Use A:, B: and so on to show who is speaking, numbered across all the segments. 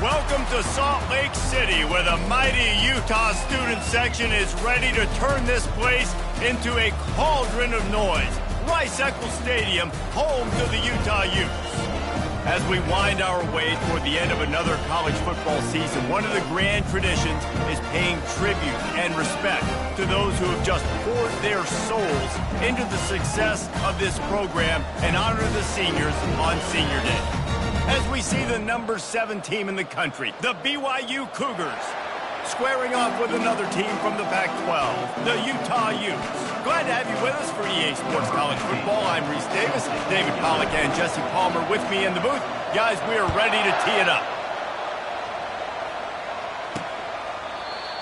A: Welcome to Salt Lake City, where the mighty Utah student section is ready to turn this place into a cauldron of noise. Rice-Eccles Stadium, home to the Utah Utes. As we wind our way toward the end of another college football season, one of the grand traditions is paying tribute and respect to those who have just poured their souls into the success of this program and honor the seniors on Senior Day. As we see the number 7 team in the country, the BYU Cougars, squaring off with another team from the Pac-12, the Utah Utes. Glad to have you with us for EA Sports College Football. I'm Reese Davis, David Pollack, and Jesse Palmer with me in the booth. Guys, we are ready to tee it up.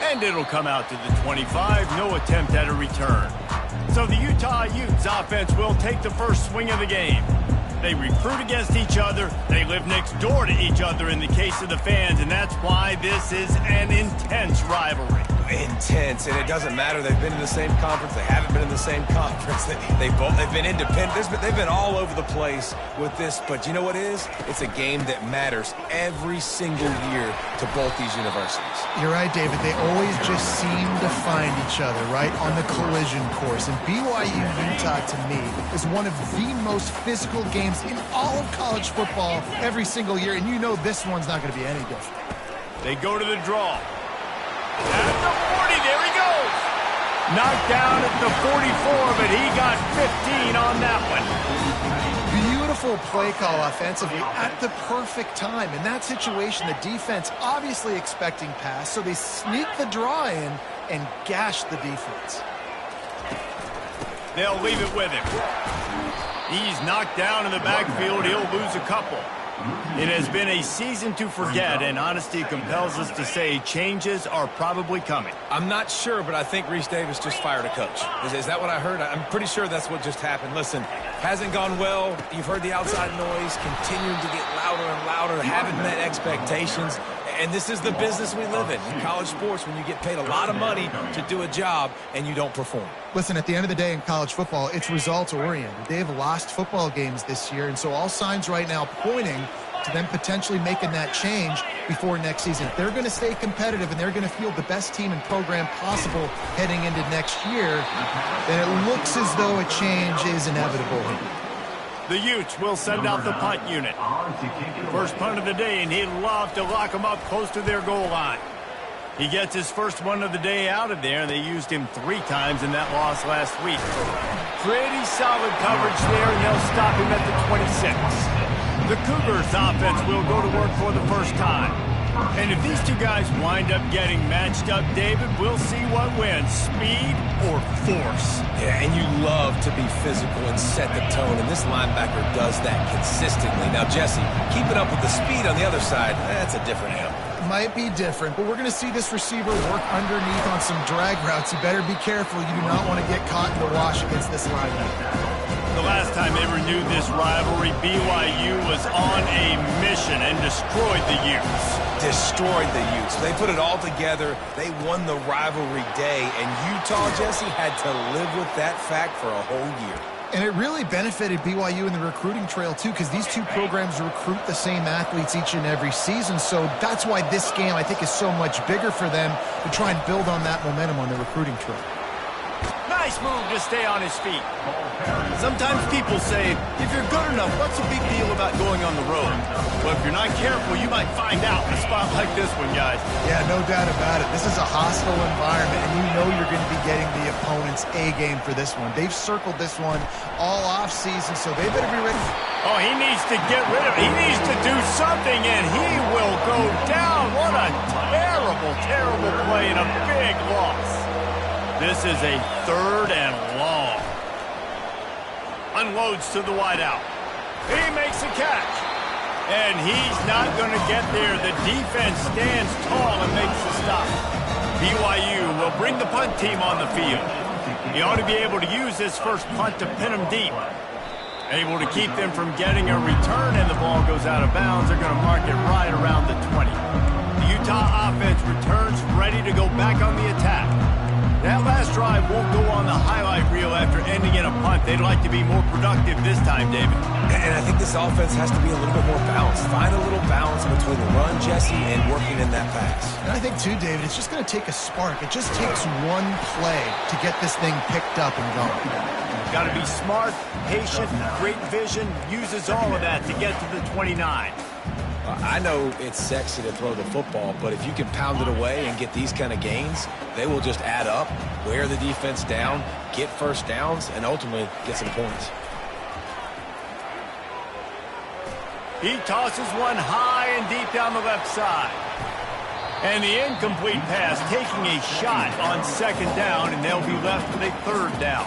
A: And it'll come out to the 25, no attempt at a return. So the Utah Utes offense will take the first swing of the game. They recruit against each other. They live next door to each other in the case of the fans, and that's why this is an intense rivalry.
B: Intense, and it doesn't matter. They've been in the same conference. They haven't been in the same conference. They've been independent. They've been all over the place with this, but you know what it is? It's a game that matters every single year to both these universities.
C: You're right, David. They always just seem to find each other, right, on the collision course. And BYU-Utah, to me, is one of the most physical games in all of college football every single year, and you know this one's not going to be any different.
A: They go to the draw. At the 40, there he goes. Knocked down at the 44, but he got 15 on that one.
C: Beautiful play call offensively at the perfect time. In that situation, the defense obviously expecting pass, so they sneak the draw in and gash the defense.
A: They'll leave it with him. He's knocked down in the backfield. He'll lose a couple. It has been a season to forget, and honesty compels us to say changes are probably coming.
B: I'm not sure, but I think Reese Davis just fired a coach. Is that what I heard? I'm pretty sure that's what just happened. Listen, hasn't gone well. You've heard the outside noise, continuing to get louder and louder, haven't met expectations. And this is the business we live in college sports, when you get paid a lot of money to do a job and you don't perform.
C: Listen, at the end of the day in college football, it's results-oriented. They have lost football games this year, and so all signs right now pointing to them potentially making that change before next season. If they're going to stay competitive and they're going to field the best team and program possible heading into next year, then it looks as though a change is inevitable.
A: The Utes will send out the punt unit. First punt of the day, and he'd love to lock them up close to their goal line. He gets his first one of the day out of there. They used him 3 times in that loss last week. Pretty solid coverage there, and they'll stop him at the 26. The Cougars offense will go to work for the first time. And if these two guys wind up getting matched up, David, we'll see what wins, speed or force.
B: Yeah, and you love to be physical and set the tone, and this linebacker does that consistently. Now, Jesse, keeping up with the speed on the other side, that's a different animal.
C: Might be different, but we're going to see this receiver work underneath on some drag routes. You better be careful. You do not want to get caught in the wash against this linebacker.
A: The last time they renewed this rivalry, BYU was on a mission and destroyed the Utes.
B: Destroyed the Utes. They put it all together. They won the rivalry day, and Utah, Jesse, had to live with that fact for a whole year.
C: And it really benefited BYU in the recruiting trail, too, because these two programs recruit the same athletes each and every season. So that's why this game, I think, is so much bigger for them to try and build on that momentum on the recruiting trail.
A: Nice move to stay on his feet. Sometimes people say, if you're good enough, what's the big deal about going on the road? Well, if you're not careful, you might find out in a spot like this one, guys.
C: Yeah, no doubt about it. This is a hostile environment, and you know you're going to be getting the opponent's A game for this one. They've circled this one all offseason, so they better be ready.
A: Oh, he needs to get rid of it. He needs to do something, and he will go down. What a terrible, terrible play and a big loss. This is a 3rd and long. Unloads to the wideout. He makes a catch. And he's not going to get there. The defense stands tall and makes the stop. BYU will bring the punt team on the field. He ought to be able to use this first punt to pin them deep. Able to keep them from getting a return, and the ball goes out of bounds. They're going to mark it right around the 20. The Utah offense returns ready to go back on the attack. That last drive won't go on the highlight reel after ending in a punt. They'd like to be more productive this time, David.
B: And I think this offense has to be a little bit more balanced. Find a little balance between the run, Jesse, and working in that pass.
C: And I think, too, David, it's just going to take a spark. It just takes one play to get this thing picked up and going.
A: Got to be smart, patient, great vision, uses all of that to get to the 29.
B: I know it's sexy to throw the football, but if you can pound it away and get these kind of gains, they will just add up, wear the defense down, get first downs, and ultimately get some points.
A: He tosses one high and deep down the left side. And the incomplete pass taking a shot on second down, and they'll be left with a third down.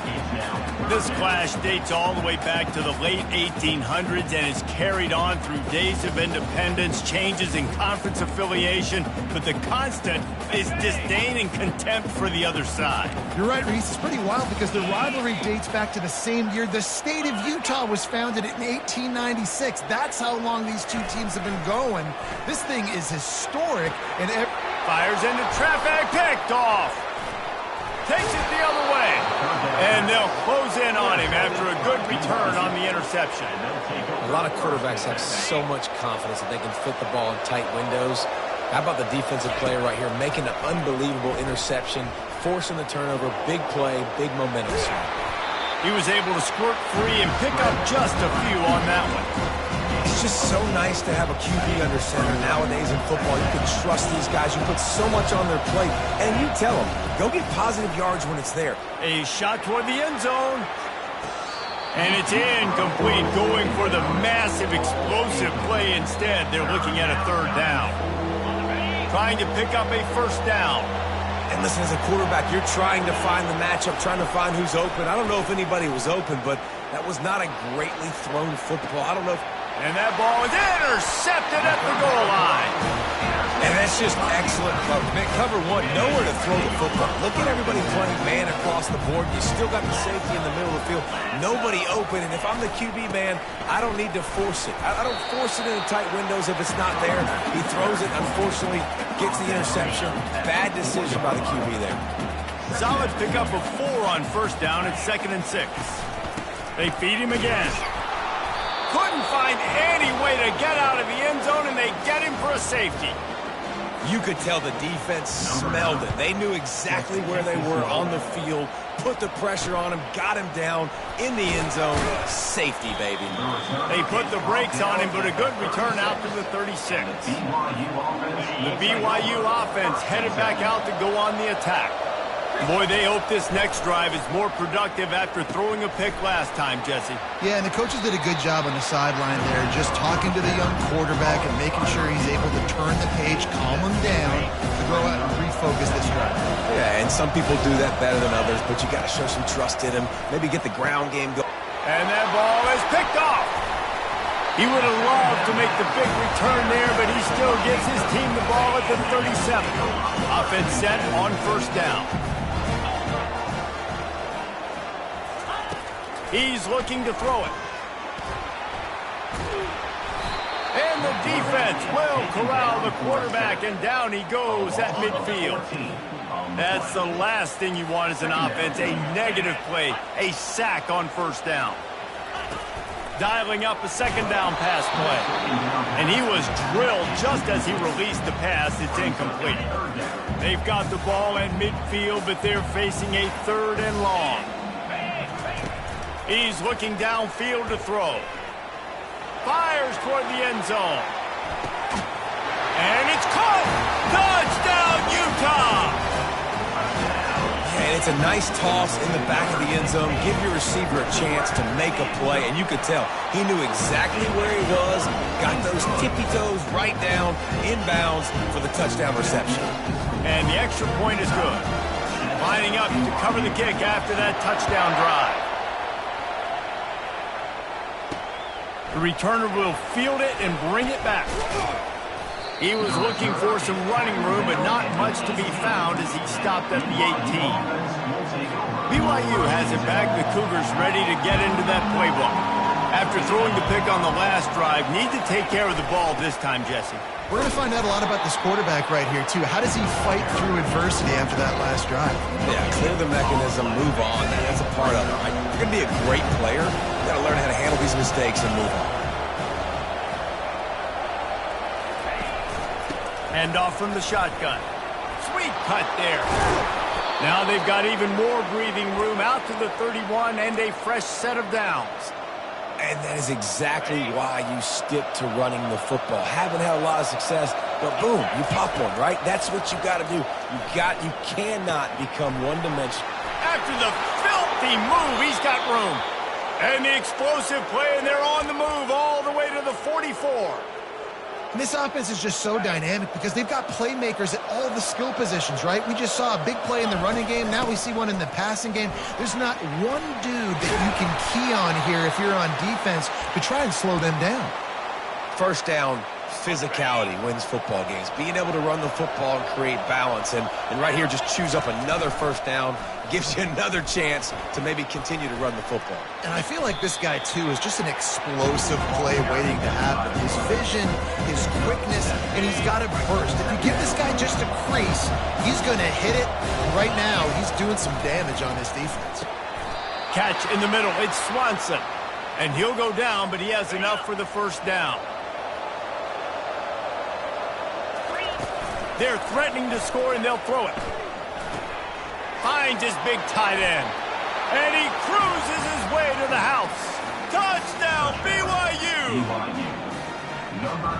A: This clash dates all the way back to the late 1800s and is carried on through days of independence, changes in conference affiliation, but the constant is disdain and contempt for the other side.
C: You're right, Reese. It's pretty wild because the rivalry dates back to the same year the state of Utah was founded in 1896. That's how long these two teams have been going. This thing is historic, and
A: fires into traffic, picked off. Takes it the other way. And they'll close in on him after a good return on the interception.
B: A lot of quarterbacks have so much confidence that they can fit the ball in tight windows. How about the defensive player right here making an unbelievable interception, forcing the turnover, big play, big momentum swing.
A: He was able to squirt free and pick up just a few on that one.
B: It's just so nice to have a QB under center. Nowadays in football, you can trust these guys. You put so much on their plate, and you tell them, go get positive yards when it's there.
A: A shot toward the end zone. And it's incomplete, going for the massive explosive play instead. They're looking at a third down. Trying to pick up a first down.
B: And listen, as a quarterback, you're trying to find the matchup, trying to find who's open. I don't know if anybody was open, but that was not a greatly thrown football. I don't know if...
A: And that ball is intercepted at the goal line.
B: And that's just excellent cover. Man, cover one, nowhere to throw the football. Look at everybody playing man across the board. You still got the safety in the middle of the field. Nobody open, and if I'm the QB man, I don't need to force it. I don't force it into tight windows if it's not there. He throws it, unfortunately, gets the interception. Bad decision by the QB there.
A: Solid pickup of 4 on first down at 2nd and 6. They feed him again. Couldn't find any way to get out of the end zone, and they get him for a safety.
B: You could tell the defense smelled it. They knew exactly where they were on the field, put the pressure on him, got him down in the end zone. Safety, baby.
A: They put the brakes on him, but a good return out to the 36. The BYU offense headed back out to go on the attack. Boy, they hope this next drive is more productive after throwing a pick last time, Jesse.
C: Yeah, and the coaches did a good job on the sideline there, just talking to the young quarterback and making sure he's able to turn the page, calm him down, to go out and refocus this drive.
B: Yeah, and some people do that better than others, but you got to show some trust in him. Maybe get the ground game going.
A: And that ball is picked off. He would have loved to make the big return there, but he still gives his team the ball at the 37. Offense set on first down. He's looking to throw it. And the defense will corral the quarterback, and down he goes at midfield. That's the last thing you want as an offense, a negative play, a sack on first down. Dialing up a second down pass play. And he was drilled just as he released the pass. It's incomplete. They've got the ball at midfield, but they're facing a 3rd and long. He's looking downfield to throw. Fires toward the end zone. And it's caught! Touchdown, Utah!
B: And it's a nice toss in the back of the end zone. Give your receiver a chance to make a play. And you could tell he knew exactly where he was. Got those tippy toes right down, inbounds for the touchdown reception.
A: And the extra point is good. Lining up to cover the kick after that touchdown drive. The returner will field it and bring it back. He was looking for some running room, but not much to be found as he stopped at the 18. BYU has it back. The Cougars ready to get into that playbook. After throwing the pick on the last drive, need to take care of the ball this time, Jesse.
C: We're going to find out a lot about this quarterback right here, too. How does he fight through adversity after that last drive?
B: Yeah, clear the mechanism, move on. That's a part of it, right? You're going to be a great player. You got to learn how to handle these mistakes and move on.
A: Hand off from the shotgun. Sweet cut there. Now they've got even more breathing room out to the 31 and a fresh set of downs.
B: And that is exactly why you stick to running the football. Haven't had a lot of success, but boom, you pop one, right? That's what you got to do. You cannot become one-dimensional.
A: After the filthy move, he's got room. And the explosive play, and they're on the move all the way to the 44.
C: And this offense is just so dynamic because they've got playmakers at all the skill positions, right? We just saw a big play in the running game. Now we see one in the passing game. There's not one dude that you can key on here if you're on defense to try and slow them down.
B: First down, physicality wins football games. Being able to run the football and create balance. And right here, just choose up another first down. Gives you another chance to maybe continue to run the football.
C: And I feel like this guy, too, is just an explosive play waiting to happen. His vision, his quickness, and he's got to burst. If you give this guy just a crease, he's going to hit it. Right now, he's doing some damage on this defense.
A: Catch in the middle. It's Swanson. And he'll go down, but he has enough for the first down. They're threatening to score, and they'll throw it. Finds his big tight end. And he cruises his way to the house. Touchdown, BYU!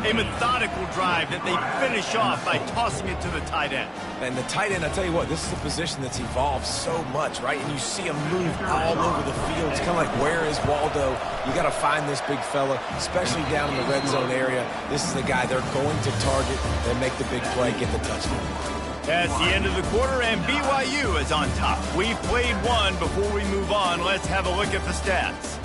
A: A methodical drive that they finish off by tossing it to the tight end.
B: And the tight end, I tell you what, this is a position that's evolved so much, right? And you see him move all over the field. It's kind of like, where is Waldo? You got to find this big fella, especially down in the red zone area. This is the guy they're going to target and make the big play, get the touchdown.
A: That's the end of the quarter, and BYU is on top. We've played one. Before we move on, let's have a look at the stats.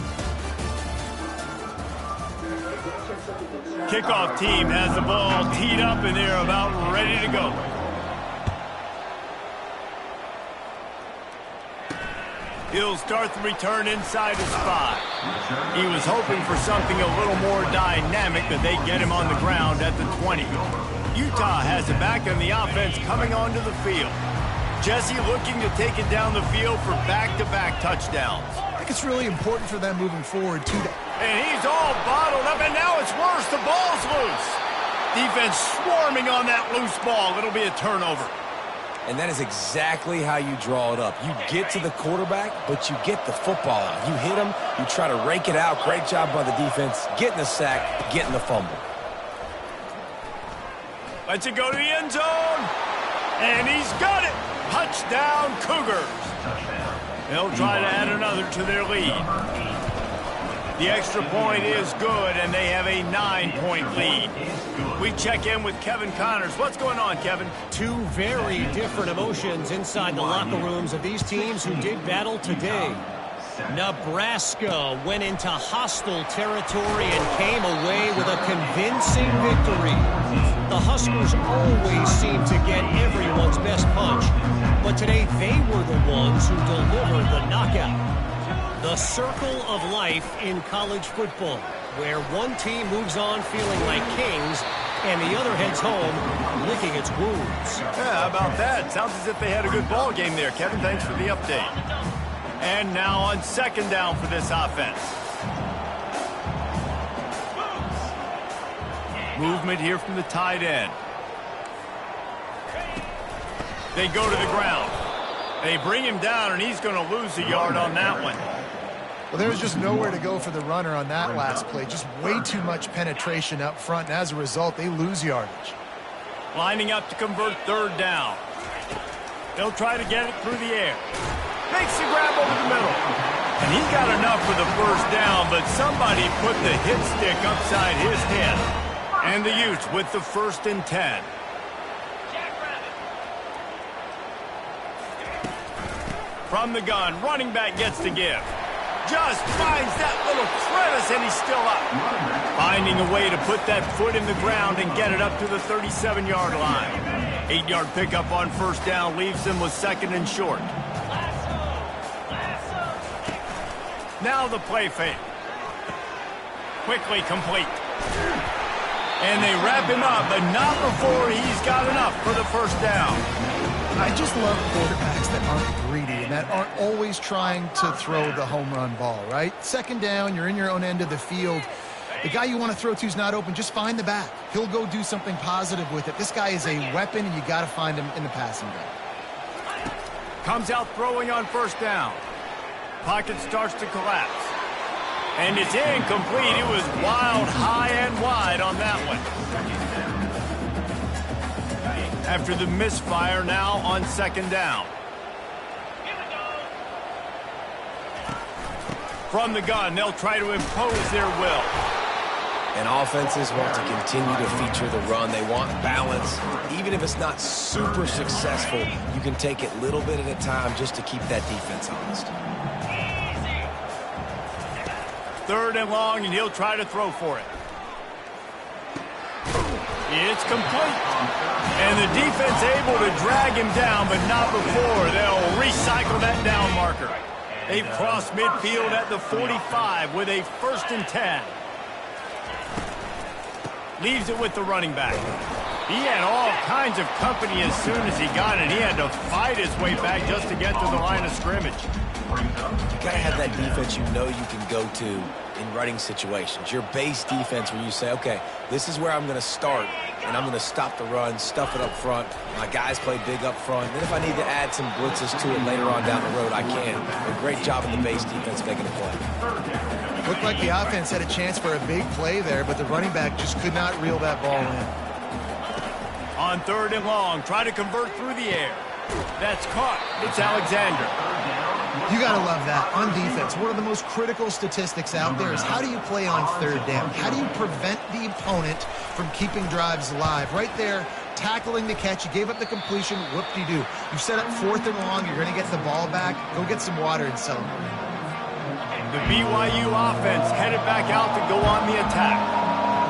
A: Kickoff team has the ball teed up, and they're about ready to go. He'll start the return inside his 5. He was hoping for something a little more dynamic, but they get him on the ground at the 20. Utah has it back, and the offense coming onto the field. Jesse looking to take it down the field for back-to-back touchdowns.
C: I think it's really important for them moving forward, too.
A: And he's all bottled up, and now it's worse. The ball's loose. Defense swarming on that loose ball. It'll be a turnover.
B: And that is exactly how you draw it up. You get to the quarterback, but you get the football out. You hit him, you try to rake it out. Great job by the defense. Getting the sack, getting the fumble.
A: Lets it go to the end zone. And he's got it. Touchdown, Cougars. They'll try to add another to their lead. The extra point is good, and they have a 9-point lead. We check in with Kevin Connors. What's going on, Kevin?
D: Two very different emotions inside the locker rooms of these teams who did battle today. Nebraska went into hostile territory and came away with a convincing victory. The Huskers always seem to get everyone's best punch, but today they were the ones who delivered the knockout. The circle of life in college football, where one team moves on feeling like kings and the other heads home licking its wounds.
A: Yeah, how about that? Sounds as if they had a good ball game there, Kevin. Thanks for the update. And now on second down for this offense. Movement here from the tight end. They go to the ground. They bring him down, and he's going to lose a yard on that one.
C: Well, there was just nowhere to go for the runner on that last play. Just way too much penetration up front, and as a result, they lose yardage.
A: Lining up to convert third down. They'll try to get it through the air. Makes the grab over the middle. And he got enough for the first down, but somebody put the hit stick upside his head. And the Utes with the 1st and 10. From the gun, running back gets to give. Just finds that little crevice, and he's still up. Finding a way to put that foot in the ground and get it up to the 37-yard line. 8-yard pickup on first down leaves him with 2nd and short. Now the play fake. Quickly complete. And they wrap him up, but not before he's got enough for the first down.
C: I just love quarterbacks that aren't greedy and that aren't always trying to throw the home run ball, right? Second down, you're in your own end of the field. The guy you want to throw to is not open. Just find the back. He'll go do something positive with it. This guy is a weapon, and you got to find him in the passing game.
A: Comes out throwing on first down. Pocket starts to collapse. And it's incomplete. It was wild, high and wide on that one. After the misfire, now on second down. From the gun, they'll try to impose their will.
B: And offenses want to continue to feature the run. They want balance. Even if it's not super successful, you can take it little bit at a time just to keep that defense honest.
A: Third and long, and he'll try to throw for it. It's complete. And the defense able to drag him down, but not before they'll recycle that down marker. They've crossed midfield at the 45 with a 1st and 10. Leaves it with the running back. He had all kinds of company as soon as he got it. He had to fight his way back just to get to the line of scrimmage.
B: You got to have that defense you know you can go to in running situations. Your base defense where you say, okay, this is where I'm going to start, and I'm going to stop the run, stuff it up front. My guys play big up front. Then if I need to add some blitzes to it later on down the road, I can. A great job in the base defense making a play.
C: Looked like the offense had a chance for a big play there, but the running back just could not reel that ball in.
A: On third and long, try to convert through the air. That's caught. It's Alexander.
C: You got to love that. On defense, one of the most critical statistics out there is how do you play on third down? How do you prevent the opponent from keeping drives alive? Right there, tackling the catch. You gave up the completion. Whoop-de-doo. You set up 4th and long. You're going to get the ball back. Go get some water and celebrate.
A: The BYU offense headed back out to go on the attack.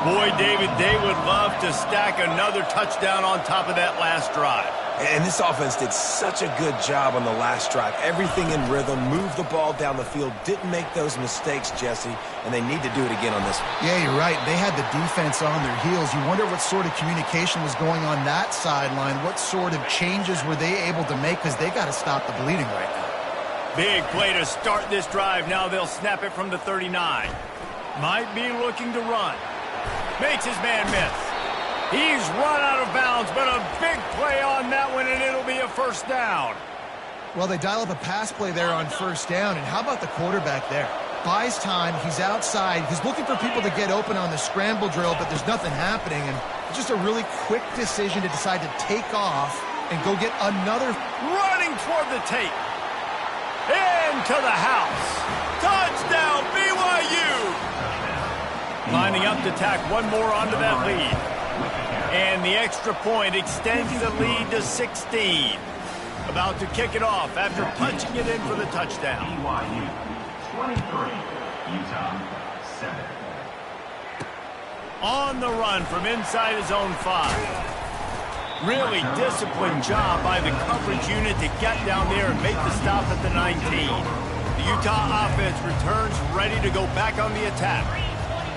A: Boy, David, they would love to stack another touchdown on top of that last drive.
B: And this offense did such a good job on the last drive. Everything in rhythm, moved the ball down the field, didn't make those mistakes, Jesse, and they need to do it again on this one.
C: Yeah, you're right. They had the defense on their heels. You wonder what sort of communication was going on that sideline. What sort of changes were they able to make, because they got to stop the bleeding right now.
A: Big play to start this drive. Now they'll snap it from the 39. Might be looking to run. Makes his man miss. He's run out of bounds, but a big play on that one, and it'll be a first down.
C: Well, they dial up a pass play there on first down, and how about the quarterback there? Buys time, he's outside, he's looking for people to get open on the scramble drill, but there's nothing happening, and it's just a really quick decision to decide to take off and go get another.
A: Running toward the tape. Into the house. Touchdown, BYU! Lining up to tack one more onto that lead. And the extra point extends the lead to 16. About to kick it off after punching it in for the touchdown.
E: BYU 23, Utah 7.
A: On the run from inside his own 5. Really disciplined job by the coverage unit to get down there and make the stop at the 19. The Utah offense returns ready to go back on the attack.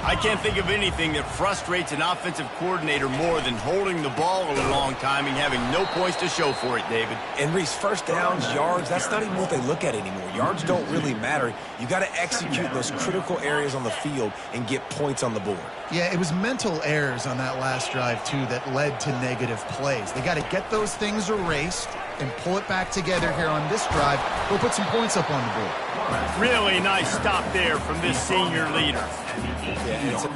A: I can't think of anything that frustrates an offensive coordinator more than holding the ball a long time and having no points to show for it, David.
B: And Reese, first downs, yards, that's not even what they look at anymore. Yards don't really matter. You got to execute those critical areas on the field and get points on the board.
C: Yeah, it was mental errors on that last drive, too, that led to negative plays. They got to get those things erased and pull it back together here on this drive. Go put some points up on the board.
A: Really nice stop there from this senior leader.
B: Yeah, it's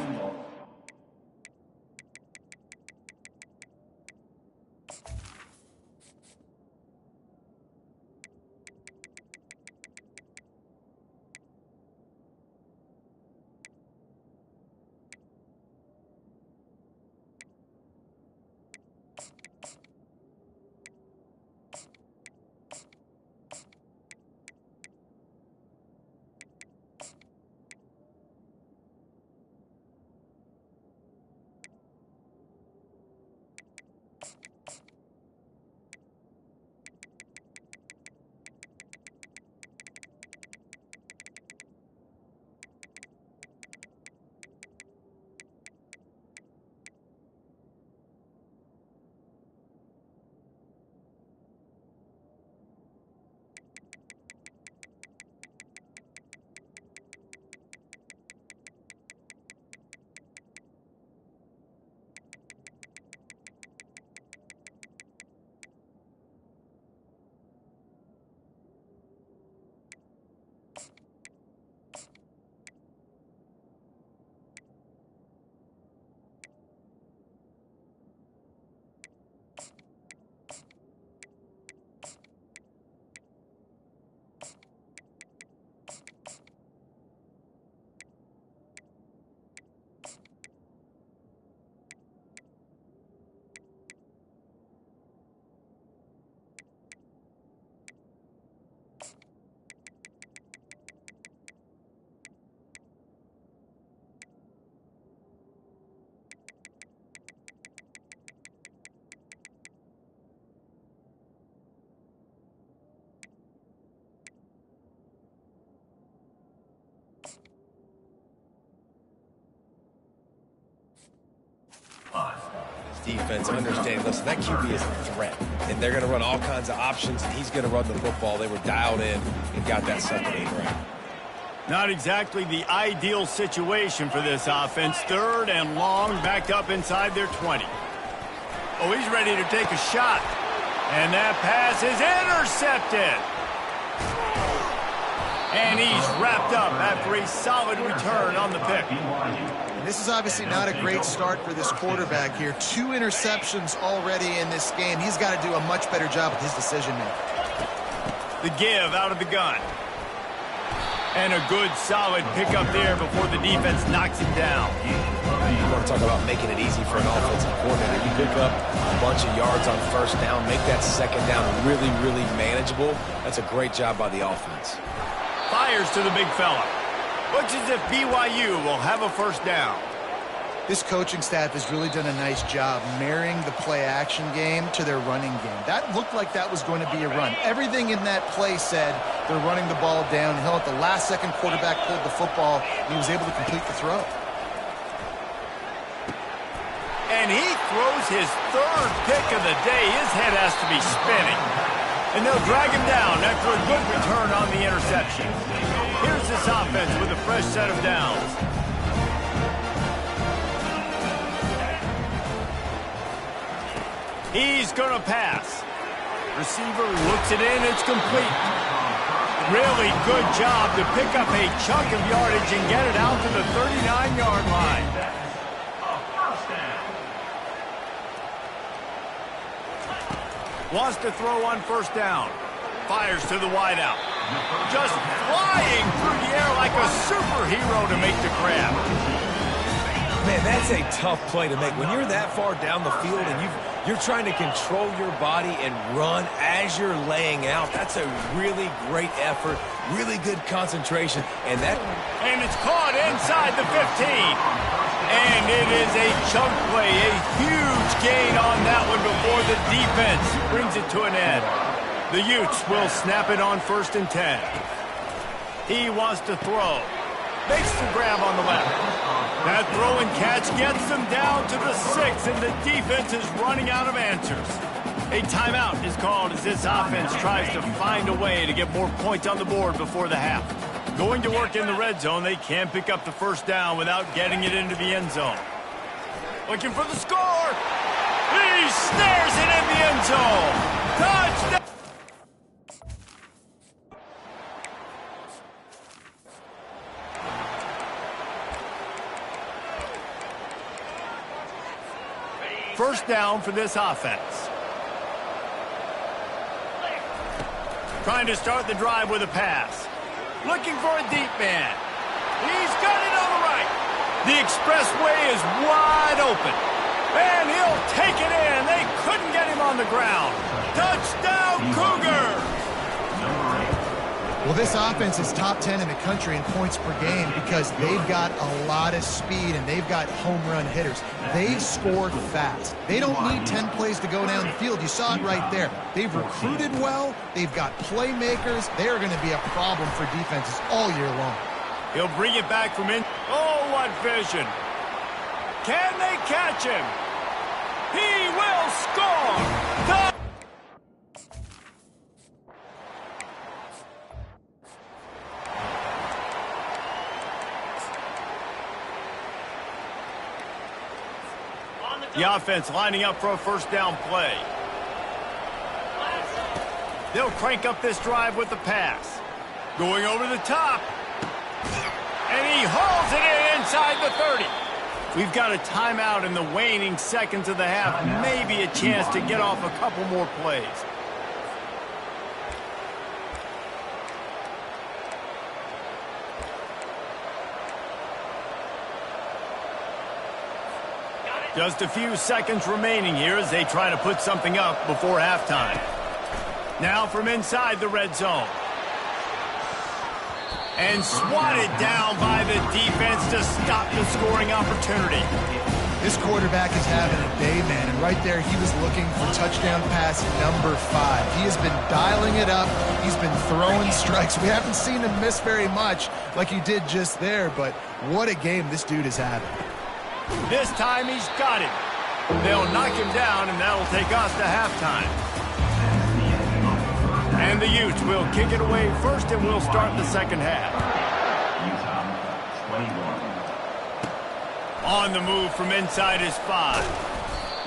B: defense understanding, listen, that QB is a threat, and they're going to run all kinds of options, and he's going to run the football. They were dialed in and got that 2nd and 8 right.
A: Not exactly the ideal situation for this offense. 3rd and long, backed up inside their 20. Oh, he's ready to take a shot. And that pass is intercepted. And he's wrapped up after a solid return on the pick.
C: And this is obviously not a great start for this quarterback here. 2 interceptions already in this game. He's got to do a much better job with his decision-making.
A: The give out of the gun. And a good, solid pickup there before the defense knocks him down.
B: You want to talk about making it easy for an offensive coordinator. You pick up a bunch of yards on 1st down, make that 2nd down really, really manageable. That's a great job by the offense.
A: Fires to the big fella. Looks as if BYU will have a 1st down.
C: This coaching staff has really done a nice job marrying the play-action game to their running game. That looked like that was going to be a run. Everything in that play said they're running the ball downhill. At the last second, quarterback pulled the football, and he was able to complete the throw.
A: And he throws his 3rd pick of the day. His head has to be spinning. And they'll drag him down after a good return on the interception. Here's this offense with a fresh set of downs. He's going to pass. Receiver looks it in. It's complete. Really good job to pick up a chunk of yardage and get it out to the 39-yard line. Wants to throw on 1st down. Fires to the wideout. Just flying through the air like a superhero to make the grab.
B: Man, that's a tough play to make. When you're that far down the field and you're trying to control your body and run as you're laying out, that's a really great effort, really good concentration. And
A: it's caught inside the 15. And it is a chunk play, a huge gain on that one before the defense brings it to an end. The Utes will snap it on 1st and 10. He wants to throw. Makes the grab on the left. That throw and catch gets them down to the 6, and the defense is running out of answers. A timeout is called as this offense tries to find a way to get more points on the board before the half. Going to work in the red zone, they can't pick up the 1st down without getting it into the end zone. Looking for the score. He snares it in the end zone. Touchdown. First down for this offense. Trying to start the drive with a pass. Looking for a deep man. He's got it on the right. The expressway is wide open. And he'll take it in. They couldn't get him on the ground. Touchdown, Cougars!
C: Well, this offense is top 10 in the country in points per game because they've got a lot of speed and they've got home run hitters. They scored fast. They don't need 10 plays to go down the field. You saw it right there. They've recruited well. They've got playmakers. They're going to be a problem for defenses all year long.
A: He'll bring it back from in. Oh, what vision. Can they catch him? He will score! The offense lining up for a first down play. They'll crank up this drive with the pass. Going over the top. And he hauls it in inside the 30. We've got a timeout in the waning seconds of the half. Maybe a chance to get off a couple more plays. Just a few seconds remaining here as they try to put something up before halftime. Now from inside the red zone. And swatted down by the defense to stop the scoring opportunity.
C: This quarterback is having a day, man, and right there he was looking for touchdown pass number 5. He has been dialing it up. He's been throwing strikes. We haven't seen him miss very much like he did just there, but what a game this dude is having.
A: This time he's got him. They'll knock him down, and that'll take us to halftime. And the Utes will kick it away first, and we'll start the second half.
E: Utah 21.
A: On the move from inside is 5.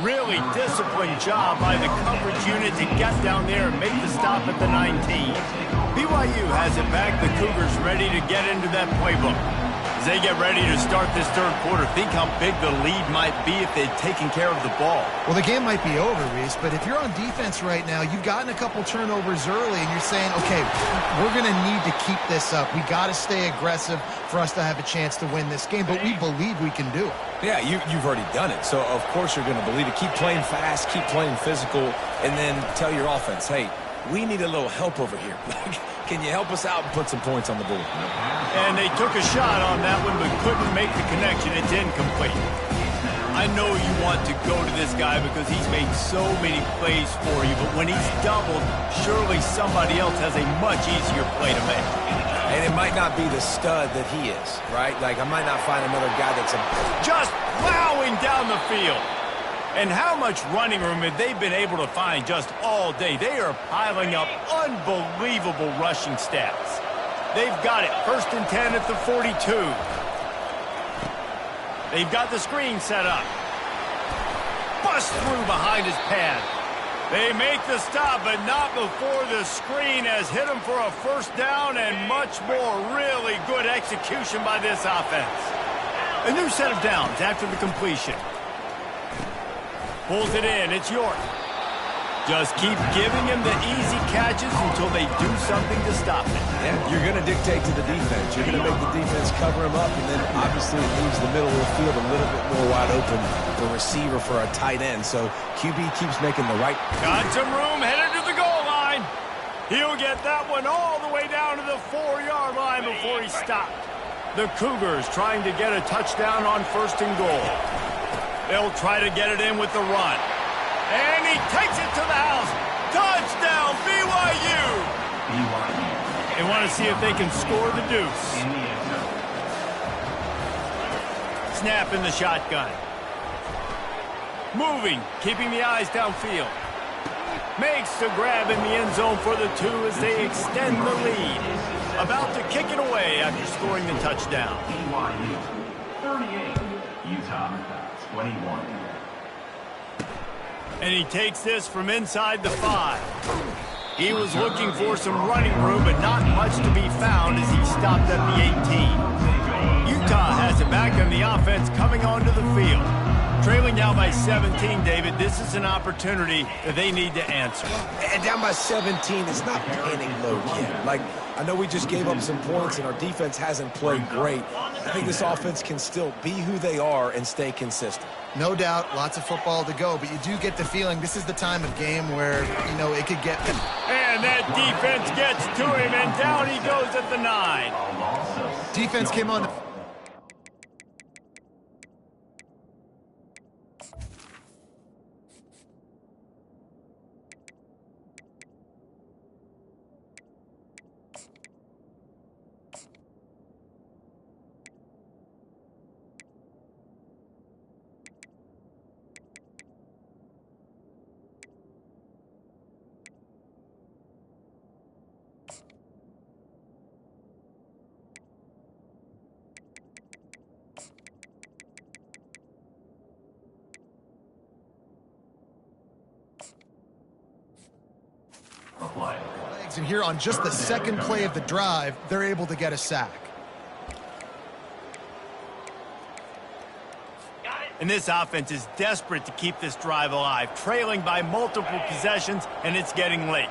A: Really disciplined job by the coverage unit to get down there and make the stop at the 19. BYU has it back. The Cougars ready to get into that playbook. As they get ready to start this third quarter, think how big the lead might be if they'd taken care of the ball.
C: Well, the game might be over, Reese, but if you're on defense right now, you've gotten a couple turnovers early, and you're saying, okay, we're going to need to keep this up. We got to stay aggressive for us to have a chance to win this game, but we believe we can do it.
B: Yeah, you've already done it, so of course you're going to believe it. Keep playing fast, keep playing physical, and then tell your offense, hey, we need a little help over here. Can you help us out and put some points on the board?
A: And they took a shot on that one, but couldn't make the connection. It's incomplete. I know you want to go to this guy because he's made so many plays for you, but when he's doubled, surely somebody else has a much easier play to make.
B: And it might not be the stud that he is, right? Like, I might not find another guy that's
A: just plowing down the field. And how much running room have they been able to find just all day? They are piling up unbelievable rushing stats. They've got it. 1st and 10 at the 42. They've got the screen set up. Bust through behind his pad. They make the stop, but not before the screen has hit him for a first down and much more. Really good execution by this offense. A new set of downs after the completion. Pulls it in. It's York. Just keep giving him the easy catches until they do something to stop it.
B: Yeah, you're going to dictate to the defense. You're going to make the defense cover him up, and then obviously it leaves the middle of the field a little bit more wide open for receiver for a tight end. So QB keeps making the right.
A: Got some room, headed to the goal line. He'll get that one all the way down to the 4-yard line before he stopped. The Cougars trying to get a touchdown on 1st and goal. They'll try to get it in with the run. And he takes it to the house. Touchdown, BYU. They want to see if they can score the deuce. Snap in the shotgun. Moving, keeping the eyes downfield. Makes the grab in the end zone for the 2 as they extend the lead. About to kick it away after scoring the touchdown.
E: BYU 38, Utah 21.
A: And he takes this from inside the 5. He was looking for some running room, but not much to be found as he stopped at the 18. Utah has it back on the offense coming onto the field. Trailing now by 17, David. This is an opportunity that they need to answer.
B: And down by 17, it's not panic mode yet. Like, I know we just gave up some points and our defense hasn't played great. I think this offense can still be who they are and stay consistent.
C: No doubt, lots of football to go, but you do get the feeling this is the time of game where, you know, it could get...
A: And that defense gets to him, and down he goes at the 9.
C: Defense came on... And here on just the second play of the drive, they're able to get a sack.
A: And this offense is desperate to keep this drive alive, trailing by multiple possessions, and it's getting late.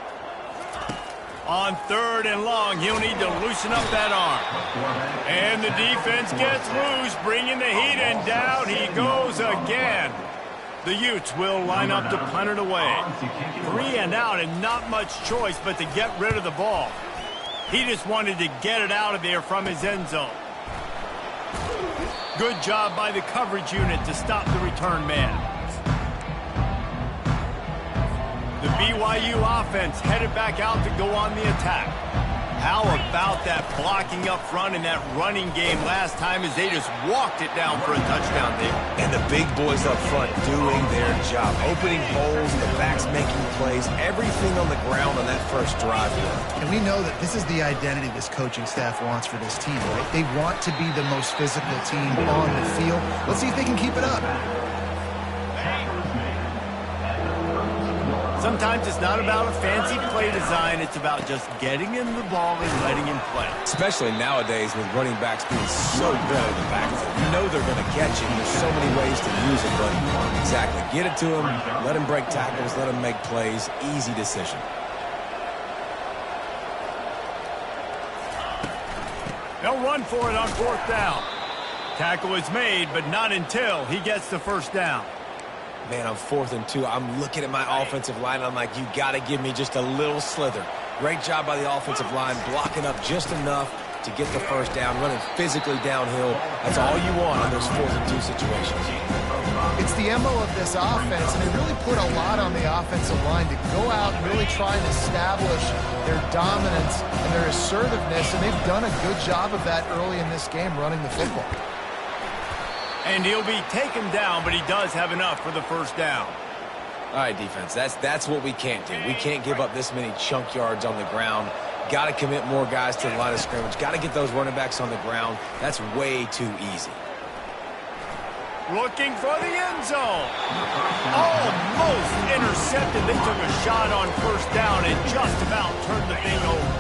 A: On 3rd and long, he'll need to loosen up that arm. And the defense gets loose, bringing the heat, and down he goes again. The Utes will line up to punt it away. 3 and out and not much choice but to get rid of the ball. He just wanted to get it out of there from his end zone. Good job by the coverage unit to stop the return man. The BYU offense headed back out to go on the attack. How about that blocking up front and that running game last time as they just walked it down for a touchdown there.
B: And the big boys up front doing their job, opening holes, the backs making plays, everything on the ground on that first drive here.
C: And we know that this is the identity this coaching staff wants for this team, right? They want to be the most physical team on the field. Let's see if they can keep it up.
A: Sometimes it's not about a fancy play design. It's about just getting him the ball and letting him play.
B: Especially nowadays with running backs being so good in the backfield. You know they're going to catch him. There's so many ways to use it, but exactly. Get it to him, let him break tackles, let him make plays. Easy decision.
A: They'll run for it on 4th down. Tackle is made, but not until he gets the first down.
B: Man, on 4th and 2, I'm looking at my offensive line. I'm like, you got to give me just a little slither. Great job by the offensive line, blocking up just enough to get the first down, running physically downhill. That's all you want on those 4th and 2 situations.
C: It's the MO of this offense, and they really put a lot on the offensive line to go out and really try and establish their dominance and their assertiveness, and they've done a good job of that early in this game running the football.
A: And he'll be taken down, but he does have enough for the first down.
B: All right, defense, that's what we can't do. We can't give up this many chunk yards on the ground. Got to commit more guys to the line of scrimmage. Got to get those running backs on the ground. That's way too easy.
A: Looking for the end zone. Almost intercepted. They took a shot on first down and just about turned the thing over.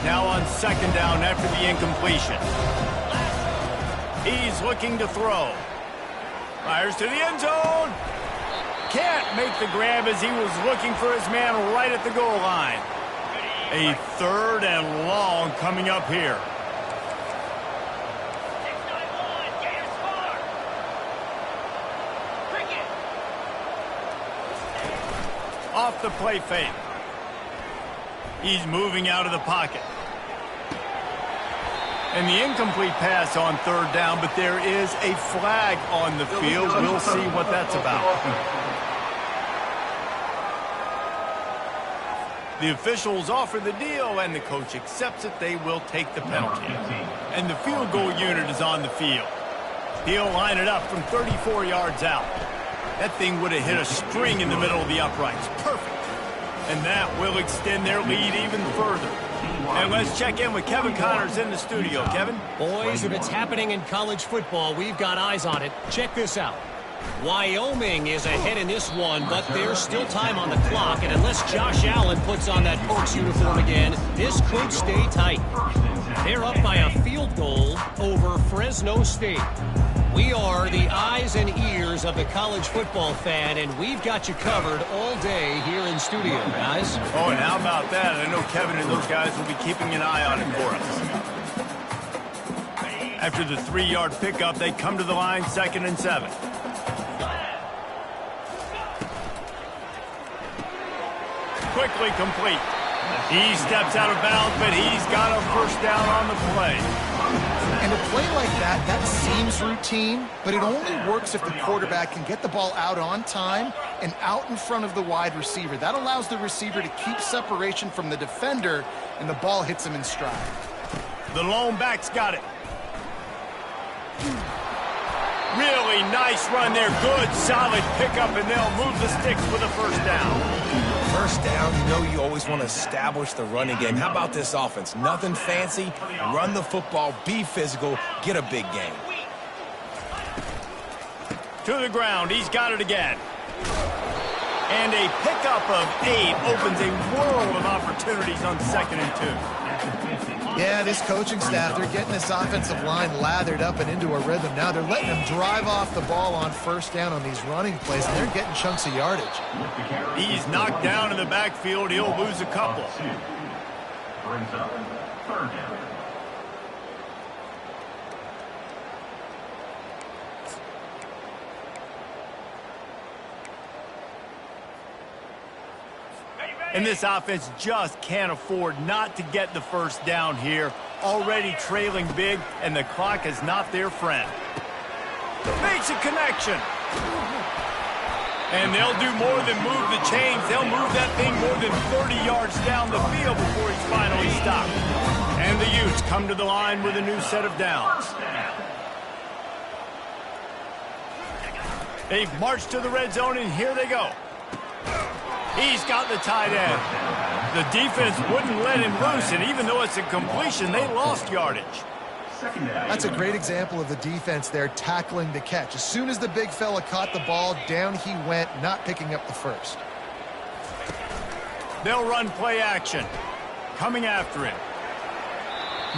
A: Now on 2nd down after the incompletion. He's looking to throw. Fires to the end zone. Can't make the grab as he was looking for his man right at the goal line. A 3rd and long coming up here. Off the play fake. He's moving out of the pocket. And the incomplete pass on 3rd down, but there is a flag on the field. We'll see what that's about. The officials offer the deal, and the coach accepts it. They will take the penalty. And the field goal unit is on the field. He'll line it up from 34 yards out. That thing would have hit a string in the middle of the uprights. Perfect. And that will extend their lead even further. And let's check in with Kevin Connors in the studio. Kevin?
D: Boys, if it's happening in college football, we've got eyes on it. Check this out. Wyoming is ahead in this one, but there's still time on the clock, and unless Josh Allen puts on that Pokes uniform again, this could stay tight. They're up by a field goal over Fresno State. We are the eyes and ears of the college football fan, and we've got you covered all day here in studio, guys.
A: Oh, and how about that? I know Kevin and those guys will be keeping an eye on it for us. After the 3-yard pickup, they come to the line 2nd and 7. Quickly complete. He steps out of bounds, but he's got a first down on the play.
C: And a play like that, that seems routine, but it only works if the quarterback can get the ball out on time and out in front of the wide receiver. That allows the receiver to keep separation from the defender, and the ball hits him in stride.
A: The lone back's got it. Really nice run there. Good, solid pickup, and they'll move the sticks with a first down.
B: First down, you know you always want to establish the running game. How about this offense? Nothing fancy. Run the football, be physical, get a big gain.
A: To the ground, he's got it again. And a pickup of 8 opens a world of opportunities on 2nd and 2.
C: Yeah, this coaching staff, they're getting this offensive line lathered up and into a rhythm. Now they're letting them drive off the ball on first down on these running plays, and they're getting chunks of yardage.
A: He's knocked down in the backfield. He'll lose a couple.
E: Brings up 3rd down.
A: And this offense just can't afford not to get the first down here. Already trailing big, and the clock is not their friend. Makes a connection. And they'll do more than move the chains. They'll move that thing more than 30 yards down the field before he's finally stopped. And the Utes come to the line with a new set of downs. They've marched to the red zone, and here they go. He's got the tight end. The defense wouldn't let him loose, and even though it's a completion, they lost yardage.
C: That's a great example of the defense there tackling the catch. As soon as the big fella caught the ball, down he went, not picking up the first.
A: They'll run play action. Coming after him.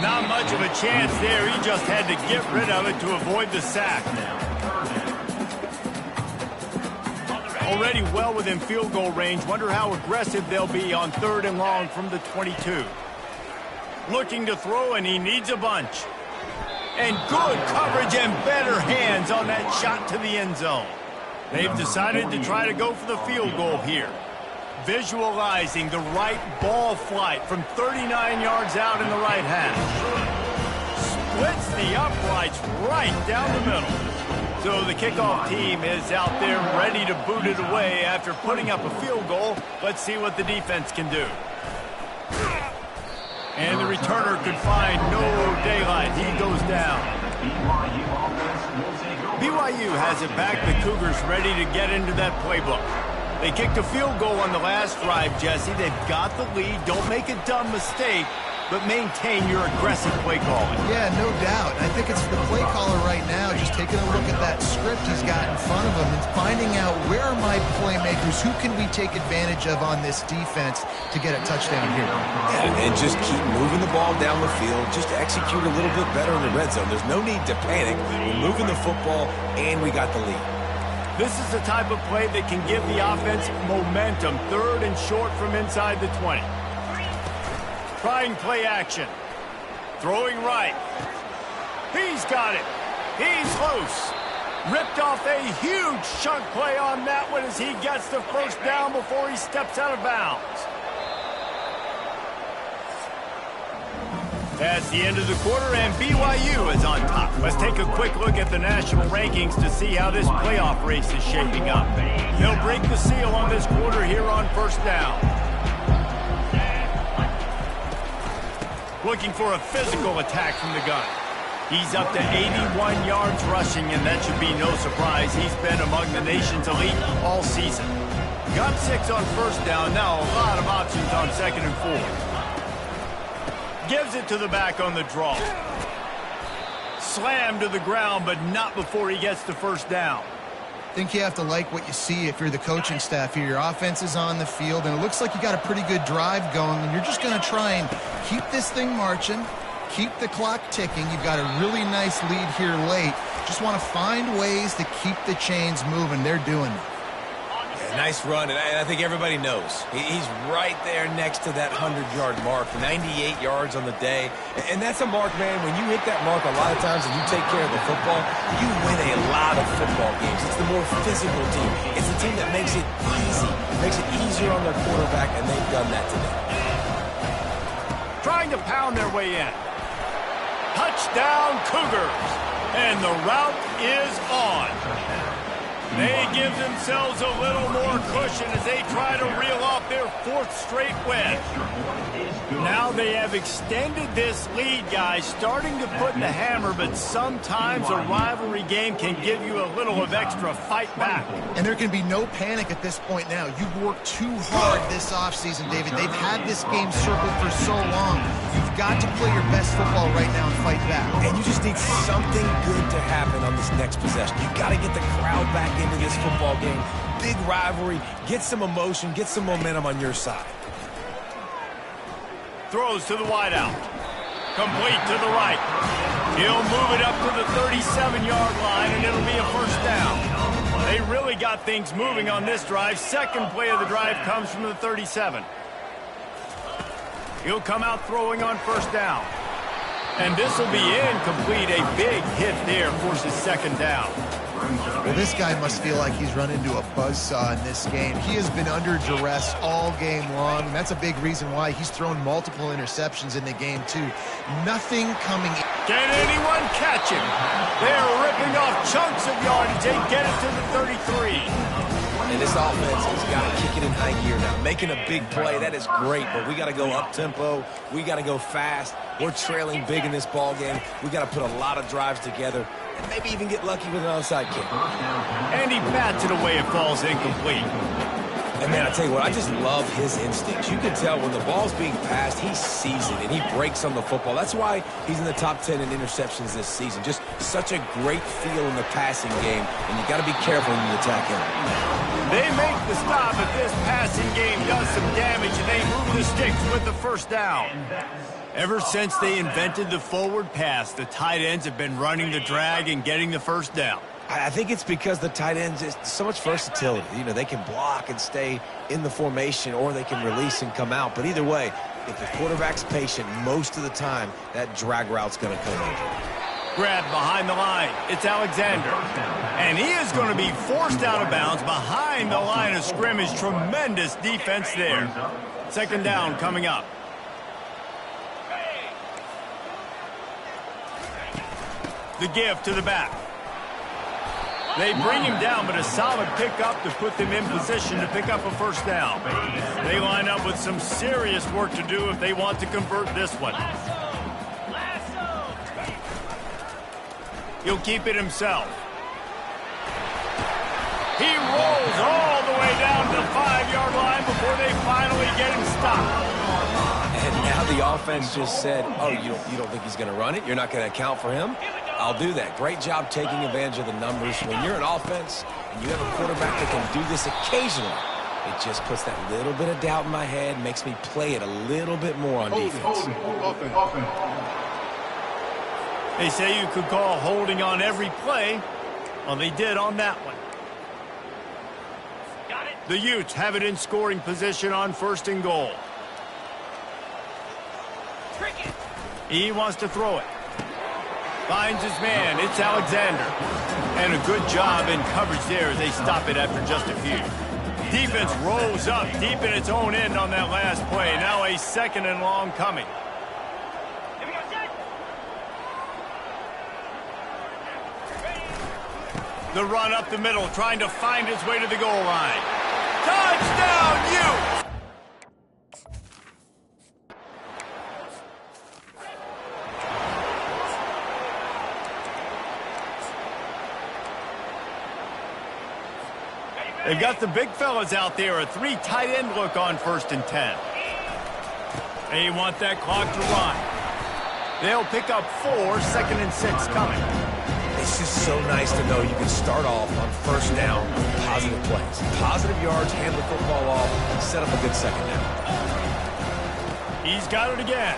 A: Not much of a chance there. He just had to get rid of it to avoid the sack. Already well within field goal range. Wonder how aggressive they'll be on 3rd and long from the 22. Looking to throw, and he needs a bunch. And good coverage and better hands on that shot to the end zone. They've decided to try to go for the field goal here. Visualizing the right ball flight from 39 yards out in the right half. Splits the uprights right down the middle. So the kickoff team is out there ready to boot it away after putting up a field goal. Let's see what the defense can do. And the returner could find no daylight. He goes down. BYU has it back. The Cougars ready to get into that playbook. They kicked a field goal on the last drive, Jesse. They've got the lead. Don't make a dumb mistake, but maintain your aggressive play calling.
C: Yeah, no doubt. I think it's the play caller right now just taking a look at that script he's got in front of him and finding out where are my playmakers, who can we take advantage of on this defense to get a touchdown here.
B: And just keep moving the ball down the field. Just execute a little bit better in the red zone. There's no need to panic. We're moving the football, and we got the lead.
A: This is the type of play that can give the offense momentum. 3rd and short from inside the 20. Trying play action. Throwing right. He's got it. He's loose. Ripped off a huge chunk play on that one as he gets the first down before he steps out of bounds. That's the end of the quarter, and BYU is on top. Let's take a quick look at the national rankings to see how this playoff race is shaping up. They'll break the seal on this quarter here on 1st down. Looking for a physical attack from the gun. He's up to 81 yards rushing, and that should be no surprise. He's been among the nation's elite all season. Got 6 on 1st down. Now a lot of options on 2nd and 4. Gives it to the back on the draw. Slammed to the ground, but not before he gets to 1st down.
C: I think you have to like what you see if you're the coaching staff here. Your offense is on the field, and it looks like you got a pretty good drive going, and you're just going to try and keep this thing marching, keep the clock ticking. You've got a really nice lead here late. Just want to find ways to keep the chains moving. They're doing it.
B: Nice run, and I think everybody knows. He's right there next to that 100-yard mark, 98 yards on the day. And that's a mark, man. When you hit that mark a lot of times and you take care of the football, you win a lot of football games. It's the more physical team. It's the team that makes it easy, makes it easier on their quarterback, and they've done that today.
A: Trying to pound their way in. Touchdown, Cougars. And the route is on. They give themselves a little more cushion as they try to reel off their 4th straight win. Now they have extended this lead, guys, starting to put the hammer, but sometimes a rivalry game can give you a little of extra fight back.
C: And there can be no panic at this point now. You've worked too hard this offseason, David. They've had this game circled for so long. You've got to play your best football right now and fight back.
B: And you just need something good to happen on this next possession. You've got to get the crowd back into this football game. Big rivalry. Get some emotion. Get some momentum on your side.
A: Throws to the wideout. Complete to the right. He'll move it up to the 37-yard line, and it'll be a 1st down. They really got things moving on this drive. 2nd play of the drive comes from the 37. He'll come out throwing on 1st down. And this will be incomplete. A big hit there forces 2nd down.
C: Well, this guy must feel like he's run into a buzzsaw in this game. He has been under duress all game long, and that's a big reason why he's thrown multiple interceptions in the game, too. Nothing coming in.
A: Can anyone catch him? They're ripping off chunks of yardage. They get it to the 33.
B: And this offense has got to kick it in high gear now. Making a big play, that is great, but we got to go up-tempo. We got to go fast. We're trailing big in this ball game. We got to put a lot of drives together and maybe even get lucky with an onside kick.
A: And he bats it away. It falls incomplete.
B: And, man, I tell you what, I just love his instincts. You can tell when the ball's being passed, he sees it, and he breaks on the football. That's why he's in the top 10 in interceptions this season. Just such a great feel in the passing game, and you got to be careful when you attack him.
A: They make the stop, but this passing game does some damage, and they move the sticks with the first down. Ever since they invented the forward pass, the tight ends have been running the drag and getting the first down.
B: I think it's because the tight ends is so much versatility. You know, they can block and stay in the formation, or they can release and come out. But either way, if the quarterback's patient, most of the time, that drag route's going to come in.
A: Grab behind the line. It's Alexander. And he is going to be forced out of bounds behind the line of scrimmage. Tremendous defense there. Second down coming up. The give to the back. They bring him down, but a solid pickup to put them in position to pick up a first down. They line up with some serious work to do if they want to convert this one. He'll keep it himself. He rolls all the way down to the 5-yard line before they finally get him stopped.
B: And now the offense just said, oh, you don't think he's going to run it? You're not going to account for him? I'll do that. Great job taking advantage of the numbers. When you're an offense and you have a quarterback that can do this occasionally, it just puts that little bit of doubt in my head, makes me play it a little bit more on defense.
A: They say you could call holding on every play. Well, they did on that one. The Utes have it in scoring position on 1st and goal. He wants to throw it. Finds his man. It's Alexander. And a good job in coverage there as they stop it after just a few. Defense rolls up deep in its own end on that last play. Now a 2nd and long coming. The run up the middle, trying to find his way to the goal line. Touchdown, Utes! They've got the big fellas out there, a 3 tight end look on 1st and 10. They want that clock to run. They'll pick up 4, 2nd and 6 coming.
B: It's just so nice to know you can start off on 1st down with positive plays. Positive yards, hand the football off, set up a good 2nd down.
A: He's got it again.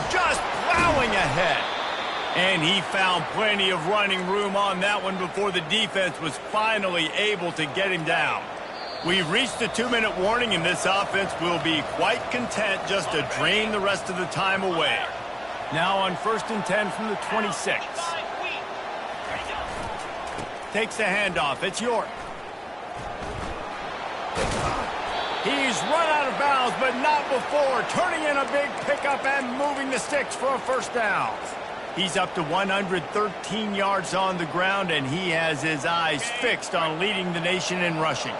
A: Just plowing ahead. And he found plenty of running room on that one before the defense was finally able to get him down. We've reached the 2-minute warning, and this offense will be quite content just to drain the rest of the time away. Now on 1st and 10 from the 26. Takes the handoff. It's York. He's run out of bounds, but not before. Turning in a big pickup and moving the sticks for a first down. He's up to 113 yards on the ground, and he has his eyes fixed on leading the nation in rushing.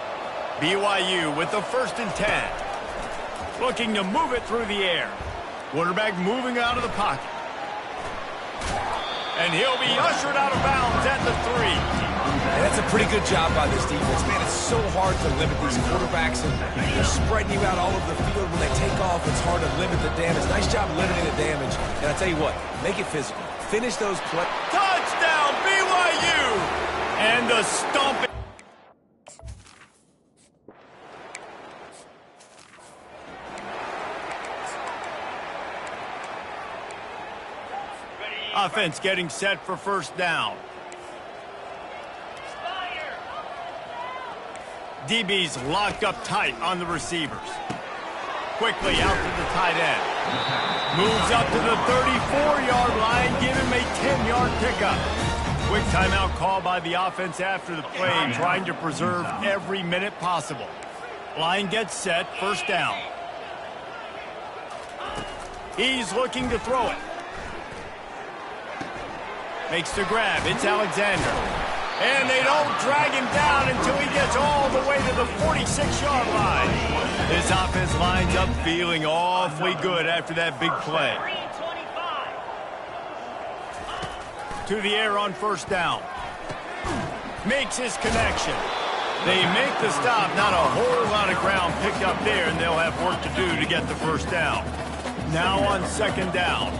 A: BYU with the 1st and 10. Looking to move it through the air. Quarterback moving out of the pocket. And he'll be ushered out of bounds at the 3.
B: And that's a pretty good job by this defense. Man, it's so hard to limit these quarterbacks, and they're spreading you out all over the field. When they take off, it's hard to limit the damage. Nice job limiting the damage. And I tell you what, make it physical. Finish those plays.
A: Touchdown, BYU! And the stomp. Offense getting set for first down. DB's locked up tight on the receivers. Quickly out to the tight end. Moves up to the 34-yard line. Give him a 10-yard pickup. Quick timeout call by the offense after the play, trying to preserve every minute possible. Line gets set. First down. He's looking to throw it. Makes the grab. It's Alexander. And they don't drag him down until he gets all the way to the 46-yard line. This offense lines up feeling awfully good after that big play. To the air on first down. Makes his connection. They make the stop. Not a whole lot of ground picked up there, and they'll have work to do to get the first down. Now on second down.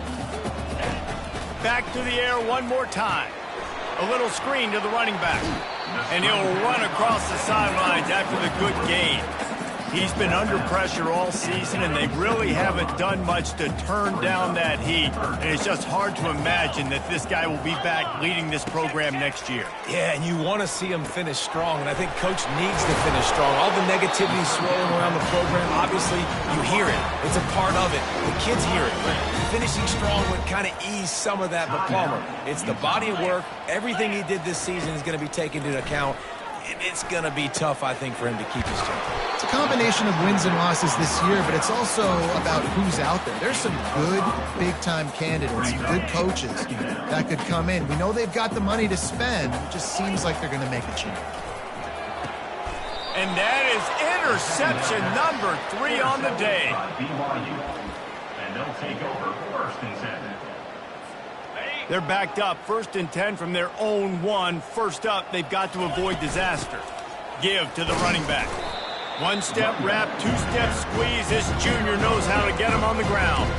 A: Back to the air one more time. A little screen to the running back. And he'll run across the sidelines after the good gain. He's been under pressure all season, and they really haven't done much to turn down that heat. And it's just hard to imagine that this guy will be back leading this program next year.
B: Yeah, and you want to see him finish strong, and I think Coach needs to finish strong. All the negativity swirling around the program, obviously, you hear it. It's a part of it. The kids hear it. Finishing strong would kind of ease some of that, but Palmer, it's the body of work. Everything he did this season is going to be taken into account. And it's going to be tough, I think, for him to keep his job.
C: It's a combination of wins and losses this year, but it's also about who's out there. There's some good big-time candidates, good coaches that could come in. We know they've got the money to spend. It just seems like they're going to make a change.
A: And that is interception number 3 on the day.
E: And they'll take over first and 10.
A: They're backed up, 1st and 10 from their own 1. First up, they've got to avoid disaster. Give to the running back. 1-step wrap, 2-step squeeze. This junior knows how to get him on the ground.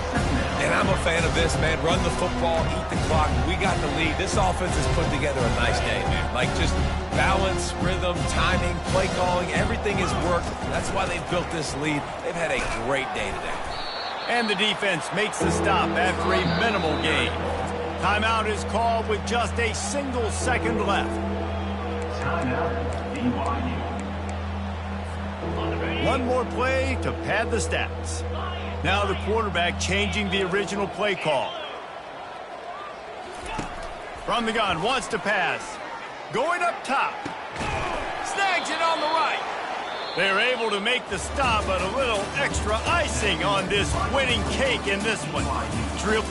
B: And I'm a fan of this, man. Run the football, eat the clock. We got the lead. This offense has put together a nice day, man. Like just balance, rhythm, timing, play calling, everything has worked. That's why they've built this lead. They've had a great day today.
A: And the defense makes the stop after a minimal gain. Timeout is called with just a single second left.
E: Timeout, BYU.
A: One more play to pad the stats. Now the quarterback changing the original play call. From the gun, wants to pass. Going up top. Snags it on the right. They're able to make the stop, but a little extra icing on this winning cake in this one. Drill.